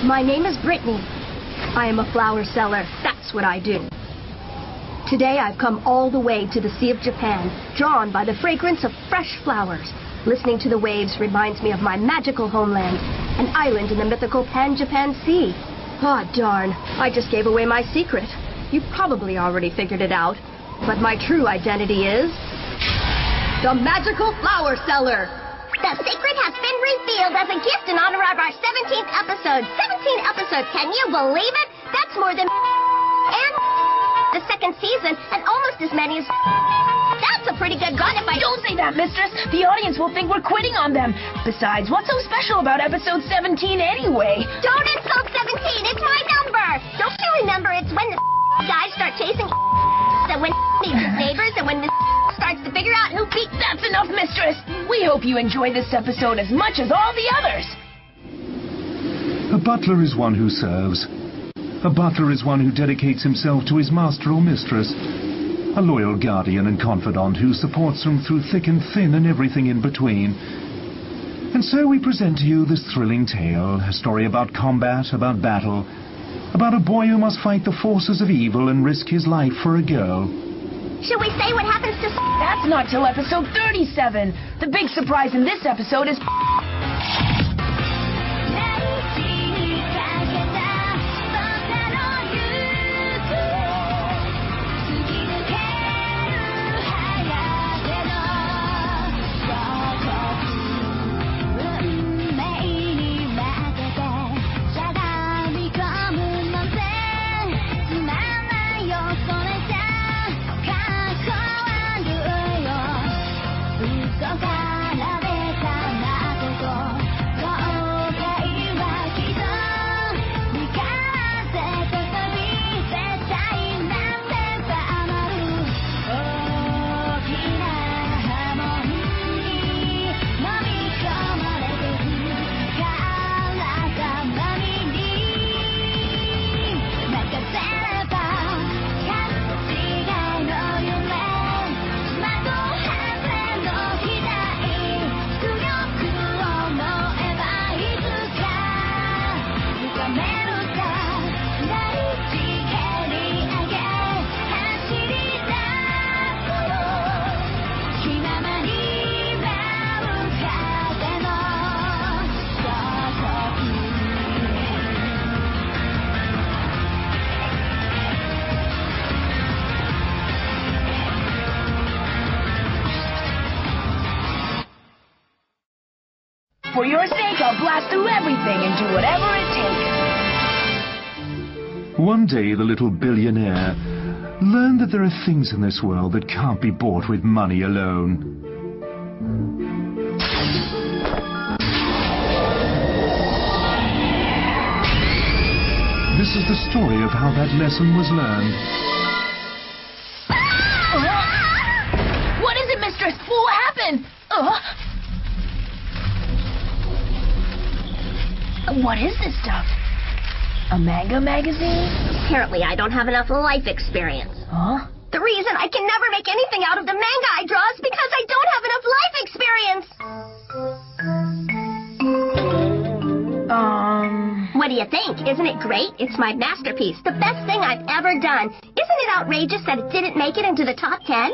My name is Brittany. I am a flower seller. That's what I do. Today I've come all the way to the Sea of Japan, drawn by the fragrance of fresh flowers. Listening to the waves reminds me of my magical homeland, an island in the mythical Pan-Japan Sea. Aw, darn. I just gave away my secret. You probably already figured it out. But my true identity is... the Magical Flower Seller! The secret has been revealed as a gift in honor of our 17th episode. 17 episodes, can you believe it? That's more than... and... the second season, and almost as many as... That's a pretty good run if I... Don't say that, mistress! The audience will think we're quitting on them. Besides, what's so special about episode 17 anyway? Don't insult 17! It's my number! Don't you remember it's when the guys start chasing and when meets his neighbors and when the starts to figure out who beat... That's enough, mistress! We hope you enjoy this episode as much as all the others! A butler is one who serves. A butler is one who dedicates himself to his master or mistress. A loyal guardian and confidant who supports them through thick and thin and everything in between. And so we present to you this thrilling tale, a story about combat, about battle, about a boy who must fight the forces of evil and risk his life for a girl. Should we say what happens to... That's not till episode 37. The big surprise in this episode is... For your sake, I'll blast through everything and do whatever it takes. One day, the little billionaire learned that there are things in this world that can't be bought with money alone. This is the story of how that lesson was learned. What is it, mistress? What happened? What is this stuff? A manga magazine? Apparently I don't have enough life experience. Huh? The reason I can never make anything out of the manga I draw is because I don't have enough life experience. What do you think? Isn't it great? It's my masterpiece, the best thing I've ever done. Isn't it outrageous that it didn't make it into the top 10?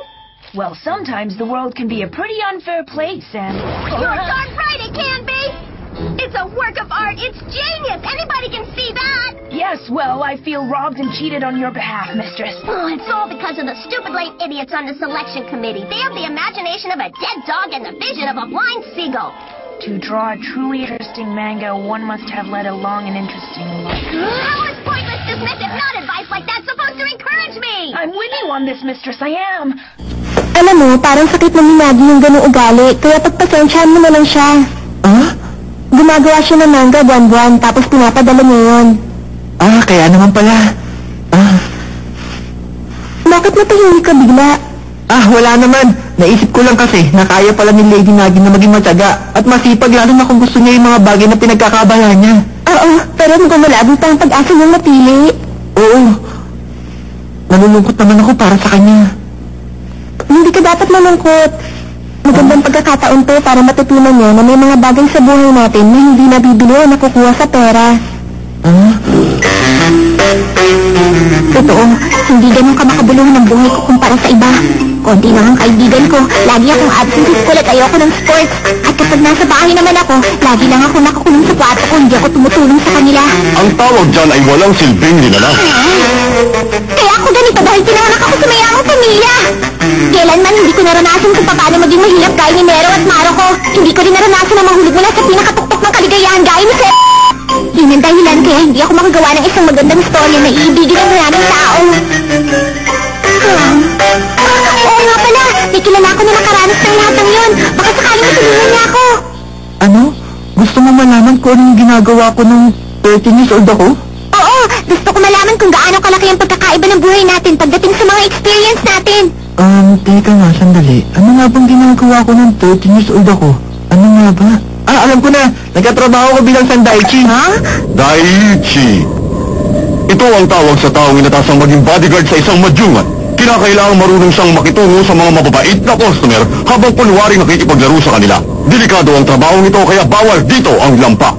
Well, sometimes the world can be a pretty unfair place, and... You're darn right it can be! It's a work of art. It's genius. Anybody can see that. Yes, well, I feel robbed and cheated on your behalf, mistress. Oh, it's all because of the stupid lame idiots on the selection committee. They have the imagination of a dead dog and the vision of a blind seagull. To draw a truly interesting manga, one must have led a long and interesting life. How is pointless dismissive not advice like that supposed to encourage me? I'm with you on this, mistress. I am. Alam mo, parang sakit ng minagi yung ganung ugali, kaya pagpasensyahan mo na lang siya. Huh? Gumagawa siya ng manga buwan-buwan, tapos pinapadala niya yun. Kaya naman pala. Bakit natahimik ka bigla? Wala naman. Naisip ko lang kasi na kaya pala ni Lady Nagin na maging matyaga at masipag lalo na kung gusto niya yung mga bagay na pinagkakabala niya. Oo, pero mukhang malabo pa ang pag-asa niyang napili. Oo. Nalulungkot naman ako para sa kanya. Hindi ka dapat malungkot. Magandang pagkakataon to para matutunan niya na may mga bagay sa buhay natin na hindi nabibili o nakukuha sa pera. Totoo, hindi ganun ka makabuluhan ang buhay ko kumpara sa iba. Konti lang ang kaibigan ko, lagi akong absent sa school at ayoko ng sports. At kapag nasa bahay naman ako, lagi lang ako nakakulong sa kwarto ko, hindi ako tumutulong sa kanila. Ang tawag dyan ay walang silbing nilalang. Kaya ako ganito dahil pinanganak ako sa mayamang pamilya. Kailanman hindi ko naranasan kung paano maging mahirap gaya ni Mero at Maro ko. Hindi ko rin naranasan na mahulog mula sa pinakatuktok ng kaligayahan gaya ni Sir. Yun ang dahilan kaya hindi ako makagawa ng isang magandang storya na iibigin ng maraming tao. Oo nga pala, may kilala ko na nakaranas ng lahat ng yun. Baka sakaling matulungan niya ako. Ano? Gusto mo malaman kung anong ginagawa ko nung 13 years old ako? Oo, gusto ko malaman kung gaano kalaki ang pagkakaiba ng buhay natin pagdating sa mga experience natin. Teka nga, sandali. Ano nga bang ginagawa ko nung 13 years old ako? Ano nga ba? Alam ko na. Nagkatrabaho ko bilang sandaichi. Ha? Daichi. Ito ang tawag sa taong inatasang maging bodyguard sa isang madyungan. Kinakailangang marunong siyang makitungo sa mga mababait na customer habang kunwaring nakikipaglaro sa kanila. Delikado ang trabaho nito kaya bawal dito ang lampa.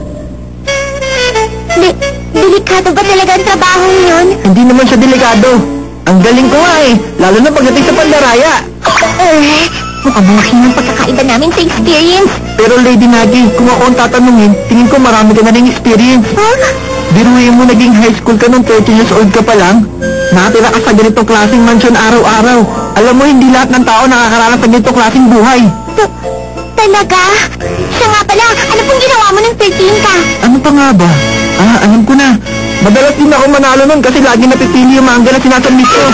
Delikado ba talaga ang trabaho yun? Hindi naman siya delikado. Ang galing ko nga lalo na pagdating sa pandaraya. Mukhang malaki ng pagkakaiba namin sa experience. Pero Lady Nagi, kung ako ang tatanungin, tingin ko marami ka na rin experience. Biruin mo naging high school ka nung 13 years old ka pa lang. Nakatira ka sa ganitong klaseng mansyon araw-araw. Alam mo, hindi lahat ng tao nakakaranas sa ganitong klaseng buhay. Talaga? Siya nga pala, ano pong ginawa mo ng 13 ka? Ano pa nga ba? Alam ko na. Madalas din ako manalo nun kasi lagi napipili yung manga na sinasubmit ko.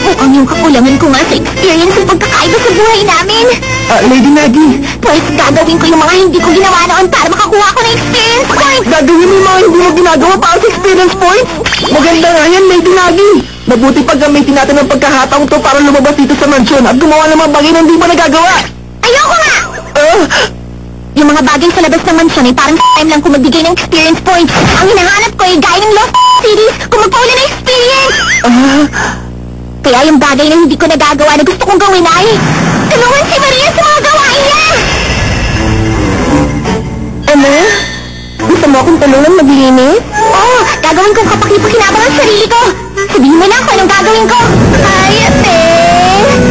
Mukhang yung kakulangan ko nga sa experience ng pagkakaiba sa buhay namin. Lady Nagi. Pues gagawin ko yung mga hindi ko ginawa noon para makakuha ko ng experience points. Gagawin mo yung mga hindi mo ginagawa para sa experience points? Maganda nga yan, Lady Nagi. Mabuti pag gamitin natin ang pagkakataong to para lumabas dito sa mansyon at gumawa ng mga bagay na hindi mo nagagawa. Ayoko nga! Yung mga bagay sa labas ng mansyon ay parang time lang kung magbigay ng experience points. Ang hinahanap ko ay gaya ng Lost series kung magpaula ng experience. Kaya yung bagay na hindi ko nagagawa na gusto kong gawin ay tulungan si Maria sa mga gawain niya! Ano? Gusto mo akong tulungan maglinis? Oo, gagawin kong kapaki-pakinabang ang sarili ko. Sabihin mo lang kung anong gagawin ko. Ay, ate!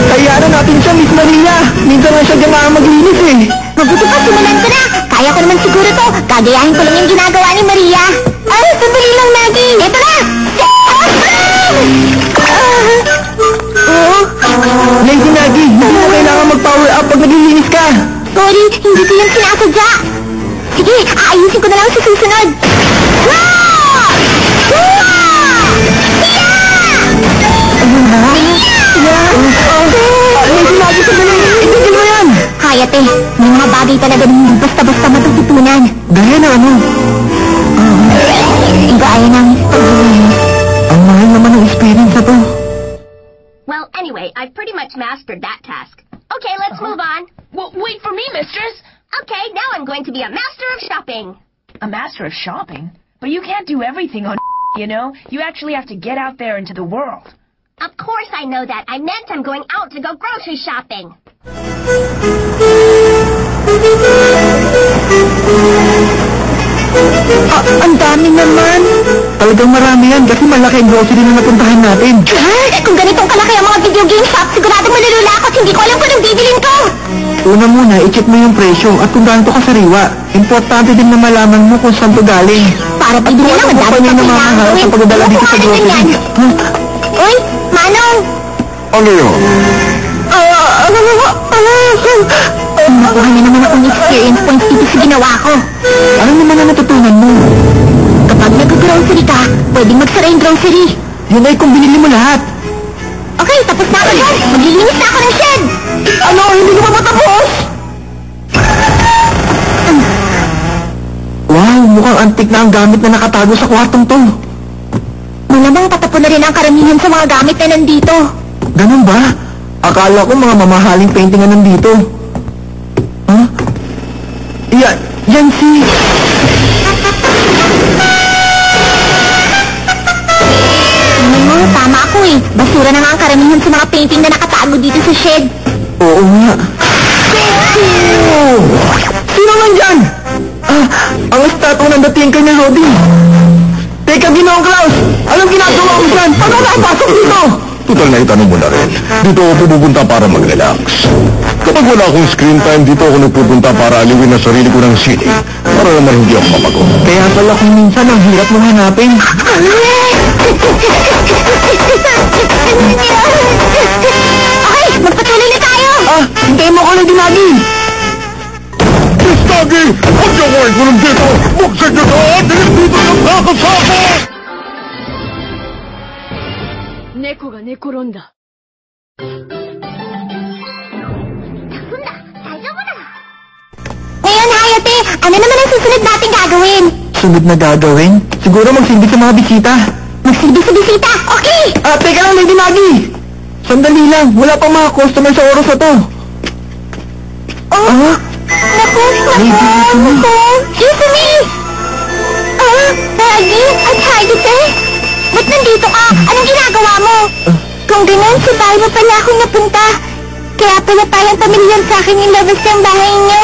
Kaya natin siya, Miss Maria. Minsan nga siya ganahan maglinis Mabuti pa, simulan ko na. Kaya ko naman siguro to. Gagayahin ko lang yung ginagawa ni Maria. Ay, sandali lang, Nagi. Ito na! Lady Nagi, hindi mo kailangan mag-power up pag naglilinis ka. Sorry, hindi ko yung sinasadya. Sige, aayusin ko na lang sa susunod. Lady Nagi, sandali. Itigil mo yan. Hayate, may mga bagay talaga na hindi basta-basta matututunan. Gaya na ano? Gaya ng Ang mahal naman ng experience na to. Well, anyway, I've pretty much mastered that task. Okay, let's move on. Well, wait for me, mistress. Okay, now I'm going to be a master of shopping. A master of shopping? But you can't do everything on you know? You actually have to get out there into the world. Of course I know that. I meant I'm going out to go grocery shopping. Ang dami naman. Talagang marami yan kasi malaki ang grocery na napuntahan natin. Kung ganitong kalaki ang mga video game shop, siguradong malulula ako at hindi ko alam kung anong bibilin ko. Una muna, i-check mo yung presyo at kung gaano ka sariwa. Importante din na malaman mo kung saan to galing. Para bibili lang, ang dami pa namamahal sa pagdadala dito sa grocery. Uy, Manong! Ano yun? Nakuha niya naman akong experience points dito sa ginawa ko. Ano naman ang natutunan mo? Kapag nag-grocery ka, pwedeng magsara yung grocery. Yun ay kung binili mo lahat. Okay, tapos na ako dyan. Maglilinis na ako ng shed. Ano? Hindi mo matapos? Wow, mukhang antik na ang gamit na nakatago sa kwartong to. Malamang patapon na rin ang karamihan sa mga gamit na nandito. Ganun ba? Akala ko mga mamahaling painting na nandito. Huh? Yan si... Tama ako Basura na nga ang karamihan sa mga painting na nakatago dito sa shed. Oo nga. Sino man dyan? Ang estatwa ng dating kanya, Rodin. dyan? Paano nakapasok dito? Total na itanong mo na rin. Dito ako pupunta para mag-relax. Kapag wala akong screen time, dito ako nagpupunta para aliwin ang sarili ko ng sili. Para naman hindi ako mapagod. Kaya pala kung minsan ang hirap mong hanapin. Okay, magpatuloy na tayo! Hintayin mo ko lang dinagi! Miss Doggy! Huwag niyo ko ikulong dito! Buksan niyo doon! Dito yung nakasama! 猫が寝転んだ。 Ngayon, Hayate, ano naman ang susunod natin gagawin? Sunod na gagawin? Siguro magsilbi sa mga bisita. Magsilbi sa bisita, okay! Teka lang, Lady Nagi! Sandali lang, wala pang mga customer sa oras na to. Naku! Yusumi! Nagi at Hayate? Ba't nandito ka? Anong ginagawa mo? Kung ganun, sa bahay mo pala ako napunta. Kaya pala parang pamilyar sa akin yung labas ng bahay niyo.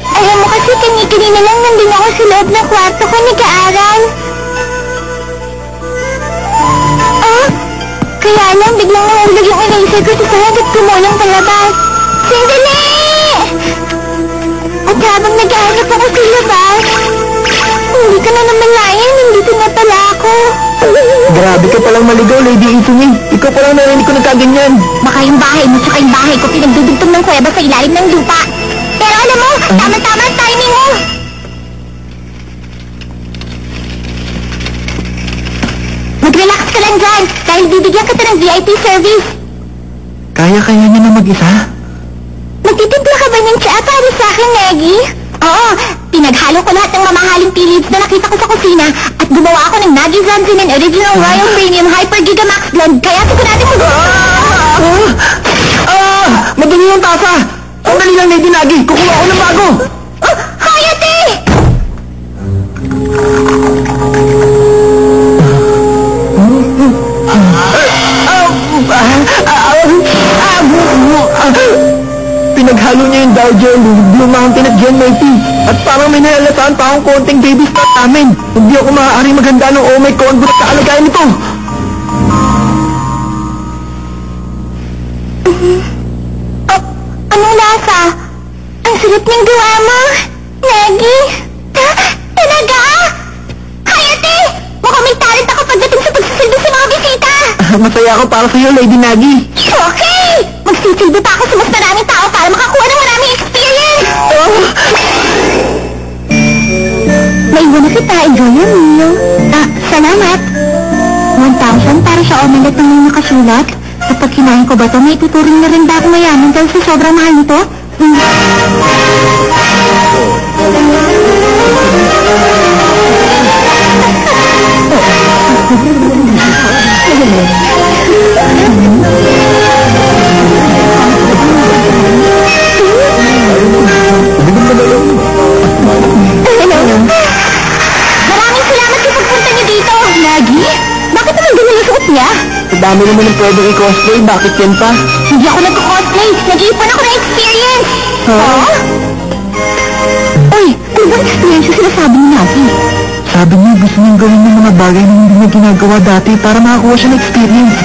Alam mo kasi kanina lang nandun ako sa loob ng kwarto ko nag-aaral. Kaya lang biglang nahulog yung eraser ko sa sahig at kumulang palabas. Sandali! At habang nag-aaral ako sa labas, hindi ko na namalayan, nandito na pala ako. Grabe ka palang maligaw, Lady Izumi. Ikaw palang narinig ko nagkaganyan. Baka yung bahay mo tsaka yung bahay ko pinagdudugtong ng kuweba sa ilalim ng lupa. Pero alam mo, tama-tama ang timing mo. Mag-relax ka lang dyan dahil bibigyan kita ng VIP service. Kaya niya na mag-isa? Magtitimpla ka ba ng tsaa para sa akin, Maggie? Oo, pinaghalo ko lahat ng mamahaling tea leaves na nakita ko sa kusina at gumawa ako ng Nagi Zanzin and Original Royal Premium Hyper Gigamax Blend, kaya sigurado mo... Madali yung tasa! Sandali lang, Lady Nagi! Kukuha ko ng bago! Hayate! Pinaghalo niya yung Dow Jelly, Blue Mountain at Gen Mighty. At parang may nalalataan pa akong konting baby stuff namin. Hindi ako maaari maghanda ng oh my corn sa alagayan nito. Anong lasa? Ang sarap ng gawa mo, Maggie. Talaga? Hayate! Mukhang may talent ako pagdating sa pagsisilbi sa mga bisita. Masaya ako para sa'yo, Lady Nagi. Okay! Magsisilbi pa ako sa mas maraming tao para makakuha ng maraming experience! May iwan na kita, enjoy your meal. Salamat. 1,000 para sa omelette na may nakasulat. Kapag kinain ko ba ito, may tuturing na rin ba ako mayaman dahil sa sobrang mahal nito? Maraming salamat sa pagpunta niyo dito, Nagi. Bakit naman ganun ang suot niya? Sa dami naman ng pwedeng i-cosplay, bakit yan pa? Hindi ako nagko-cosplay. Nag-iipon ako ng experience. Uy, ano bang experience yung sinasabi ni Nagi? Sabi niya, gusto niyang gawin ng mga bagay na hindi niya ginagawa dati para makakuha siya ng experience.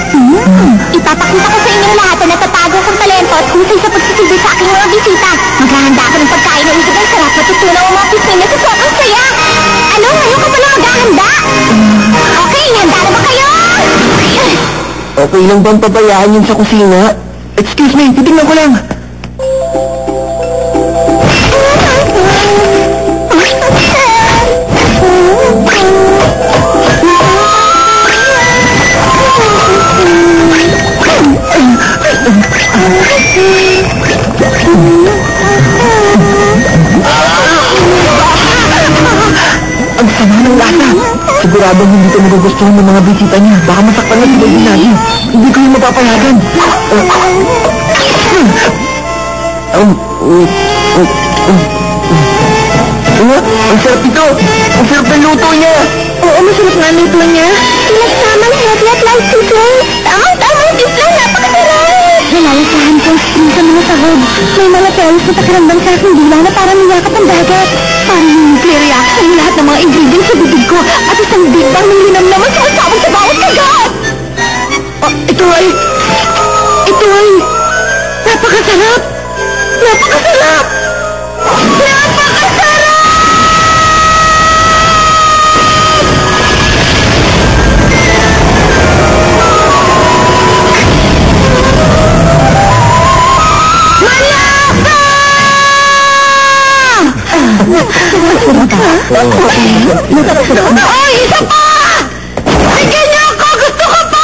Ipapakita ko sa inyo lahat na natatago kong talento at husay sa pagsisilbi sa aking mga bisita. Maghahanda ako ng pagkain ng ibig ang sarap matutunan ang mga pisnina sa sobrang saya. Ano? Ngayon ka pala maghahanda? Okay, handa na ba kayo? Okay lang bang pabayaan yun sa kusina? Excuse me, titignan ko lang. Ang sama ng lasa. Siguradong hindi ito magugustuhan ng mga bisita niya. Baka masaktan na si Lady Nagi. Hindi ko yung mapapayagan. Ang sarap ito. Ang sarap ng luto niya. Oo, masarap nga luto niya. Pinagsamang heavy at light seasoning. Tamang-tamang timpla, napakasarap. Nalalasahan ko ang spring sa mga sahod. May mga telos na pakiramdam sa aking dila na parang niyakap ang dagat. Parang yung nuclear reaction ng lahat ng mga ingredients sa bibig ko at isang big bang ng linamnam ang sumasabog sa bawat kagat. Ito ay... Napakasarap! Napakasarap! Napakasarap! Ay, isa pa! Bigyan niyo ako! Gusto ko pa!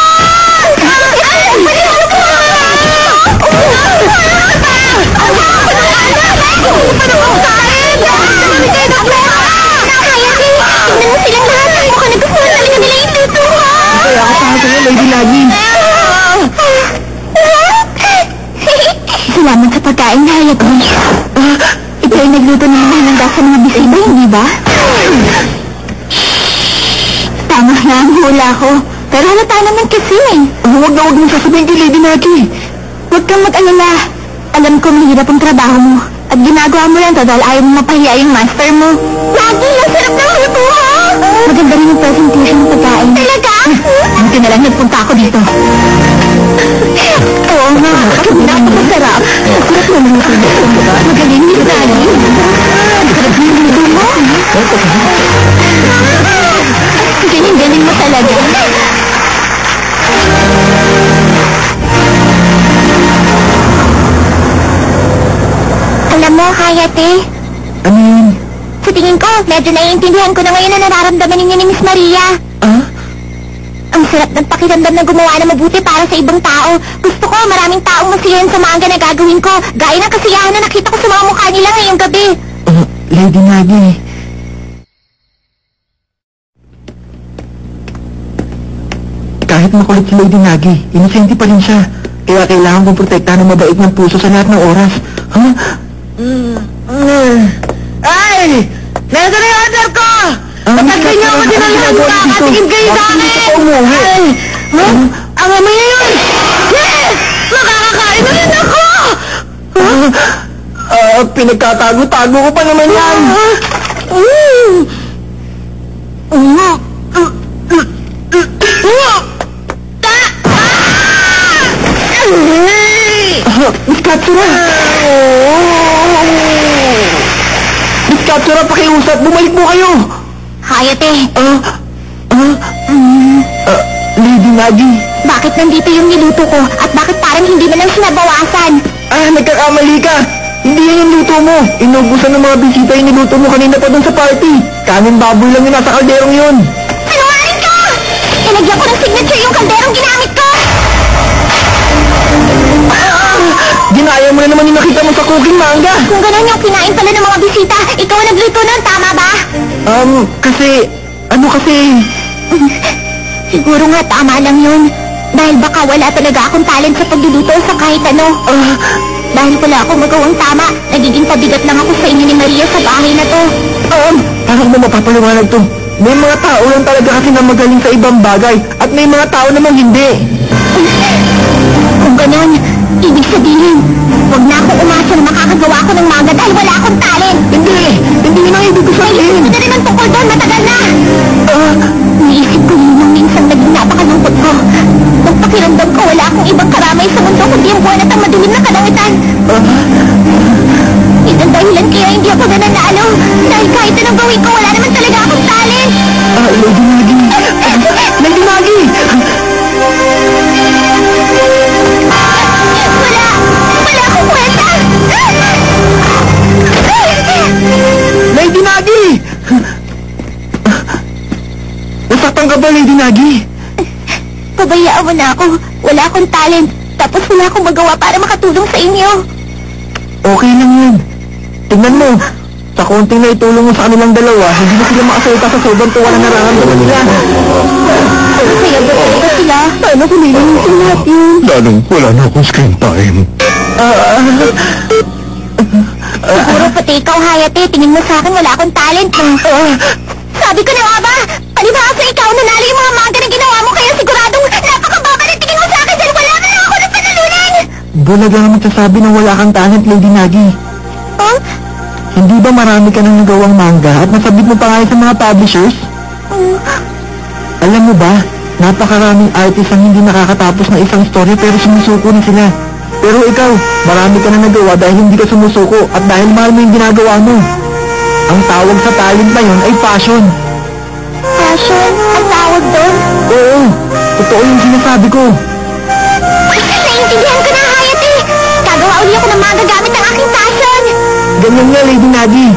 Salamat sa pagkain na Hayate. Ito ay nagluto ng mga handa sa mga bisita, hindi ba? Tama na ang hula ko. Pero halata naman kasi eh. Huwag na huwag mong sasabihin kay Lady Naki. Huwag kang mag-alala. Alam ko mahirap ang trabaho mo. At ginagawa mo lang to dahil ayaw mo mapahiya yung master mo. Lagi, ang sarap ng luto ha! Maganda rin yung presentation ng pagkain. Talaga? Buti na lang nagpunta ako dito. Oo nga, napakasarap. Ang sarap ng luto mo. Magaling ni Lagi. Ang sarap ng luto mo. Galing mo talaga. Alam mo, Hayate. Ano yun? Sa tingin ko, medyo naiintindihan ko na ngayon na nararamdaman ninyo ni Miss Maria. Ah? Ang sarap ng pakiramdam na gumawa na mabuti para sa ibang tao. Gusto ko maraming taong masiyahan sa manga na gagawin ko. Gaya ng kasiyahan na nakita ko sa mga mukha nila ngayong gabi. Lady Nagi. Kahit makulit si Lady Nagi, inosente pa rin siya. Kaya kailangan kong protektahan ng mabait ng puso sa lahat ng oras. Huh? Ay! Nasa na yung order ko! Pagkakay niyo ako din ang lahat mo, kakatingin kayo sa akin! Ay! Ang amoy na yun! Yes! Makakakain na rin ako! Pinagtatago-tago ko pa naman yan! Miss Katsura! Miss Katsura, pakiusap! Bumalik mo kayo! Hayate! Lady Nagi! Bakit nandito yung niluto ko? At bakit parang hindi na lang sinabawasan? Nagkakamali ka! Hindi yan yung luto mo! Inubusan ng mga bisita yung niluto mo kanina pa dun sa party! Kanin baboy lang yung nasa kalderong yun! Sinungaling ka! Ilagyan ko ng signature yung kalderong ginamit ko! Ginaya mo na naman yung nakita mo sa cooking manga! Kung gano'n yung kinain pala ng mga bisita, ikaw ang nagluto nun, tama ba? Kasi... Siguro nga tama lang yun. Dahil baka wala talaga akong talent sa pagluluto sa kahit ano. Dahil wala akong magawang tama, nagiging pabigat lang ako sa inyo ni Maria sa bahay na to. Parang mo mapapaliwanag to. May mga tao lang talaga kasi na magaling sa ibang bagay at may mga tao namang hindi. Kung gano'n, ibig sabihin, huwag na akong umasa na makakagawa ko ng manga dahil wala akong talent. Hindi na ibig ko sabihin. Hindi na rin ang tungkol doon, matagal na. Naisip ko yun nung minsan naging napakalungkot ko. Nung pakiramdam ko, wala akong ibang karamay sa mundo kundi ang buwan at ang madilim na kalangitan. Yun ang dahilan kaya hindi ako nananalo. Dahil kahit anong gawin ko, wala naman talaga akong talent. Lady Nagi! Lady Nagi! Wala akong kwenta! Lady Nagi! Nasaktan ka ba, Lady Nagi? Pabayaan mo na ako. Wala akong talent. Tapos wala akong magawa para makatulong sa inyo. Okay lang yun. Tingnan mo. Sa konting na itulong mo sa kanilang dalawa, hindi na sila makasalita sa sobrang tuwa na nararamdaman nila. Kaya ba talaga sila? Paano kumilin yung lahat yun? Lalong wala na akong screen time. Siguro pati ikaw, Hayate. Tingin mo sa akin wala akong talent. Sabi ko na nga ba? Palibhasa ikaw nanalo yung mga manga na ginawa mo, kaya siguradong napakababa na tingin mo sa akin dahil wala na lang ako ng panalunan. Bulag lang ang magsasabi na wala kang talent, Lady Nagi. Huh? Hindi ba marami ka nang nagawang manga at nasabit mo pa nga sa mga publishers? Alam mo ba, napakaraming artist ang hindi nakakatapos ng isang story pero sumusuko na sila. Pero ikaw, marami ka na nagawa dahil hindi ka sumusuko at dahil mahal mo yung ginagawa mo. Ang tawag sa talent na yun ay passion. Passion? Ang tawag doon? Oo, totoo yung sinasabi ko. Naintindihan ko na, Hayate! Gagawa uli ako ng manga gamit ang aking passion! Ganyan nga, Lady Nagi.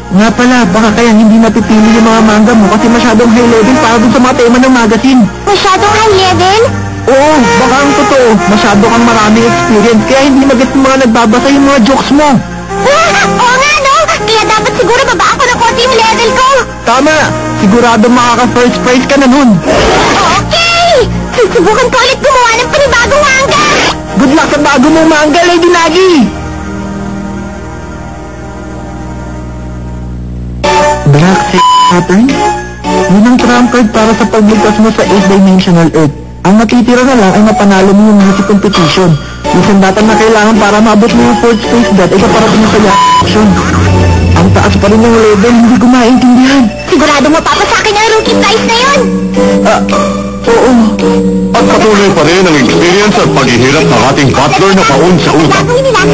Nga pala, baka kaya hindi napipili yung mga manga mo kasi masyadong high level para dun sa mga tema ng magazine. Masyadong high level? Oo, baka ang totoo, masyado kang maraming experience kaya hindi magets mga nagbabasa yung mga jokes mo. Oo nga, no? Kaya dapat siguro baba ako ng konti yung level ko. Tama, sigurado makaka-first prize ka na nun. Okay! Susubukan ko ulit gumawa ng panibagong manga! Good luck sa bago mong manga, Lady Nagi! Black Saturn? Yun ang trump card para sa pagligtas mo sa 8-dimensional Earth. Ang matitira na lang ay mapanalo mo yung music competition. Yung sandatan na kailangan para maabot mo yung fourth space dot ay kaparating mo sa action. Ang taas pa rin ng level, hindi ko maintindihan. Sigurado mapapasakin ang rookie prize na yun! Oo. At patuloy pa rin ang experience at paghihirap ng ating butler na paunsa-unsa.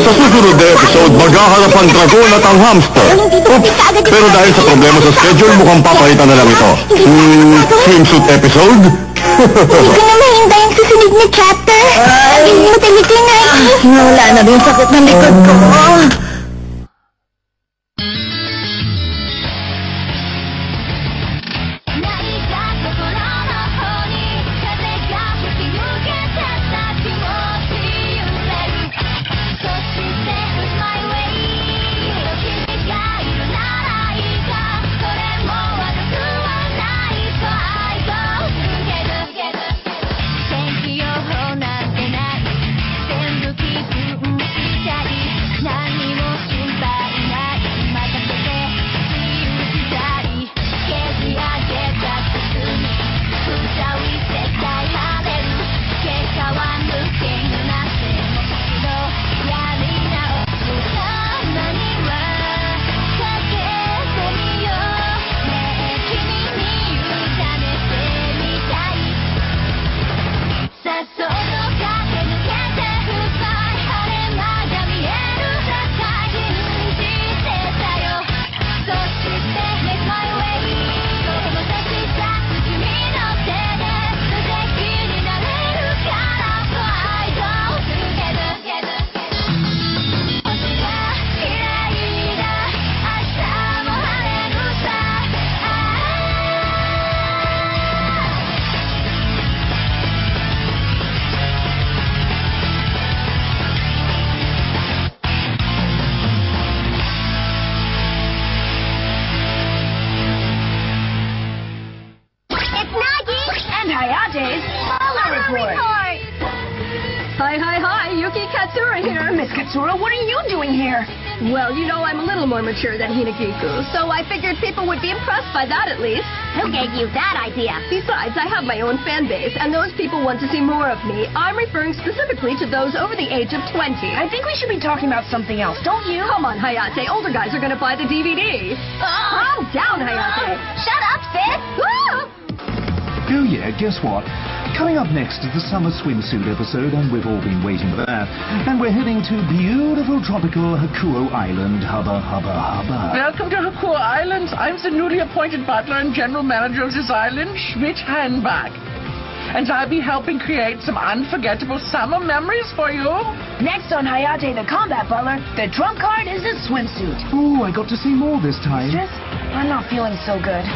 Sa susunod na episode, maghaharap ang dragon at ang hamster. Oops, pero dahil sa problema sa schedule, mukhang papalitan na lang ito. Swimsuit episode? Hindi ko na mahinda yung susunod na chapter. Hindi mo tamitin na. Wala na rin sakit ng likod ko. Hi, Yuki Katsura here. Miss Katsura, what are you doing here? Well, you know, I'm a little more mature than Hinagiku, so I figured people would be impressed by that at least. Who gave you that idea? Besides, I have my own fan base, and those people want to see more of me. I'm referring specifically to those over the age of 20. I think we should be talking about something else, don't you? Come on, Hayate. Older guys are going to buy the DVD. Calm down, Hayate. Shut up, sis! Oh yeah, guess what? Coming up next is the summer swimsuit episode, and we've all been waiting for that. And we're heading to beautiful tropical Hakuo Island. Hubba, hubba, hubba. Welcome to Hakuo Island. I'm the newly appointed butler and general manager of this island, Schmidt Handbag. And I'll be helping create some unforgettable summer memories for you. Next on Hayate the Combat Butler, the trump card is a swimsuit. Oh, I got to see more this time. Mistress, I'm not feeling so good.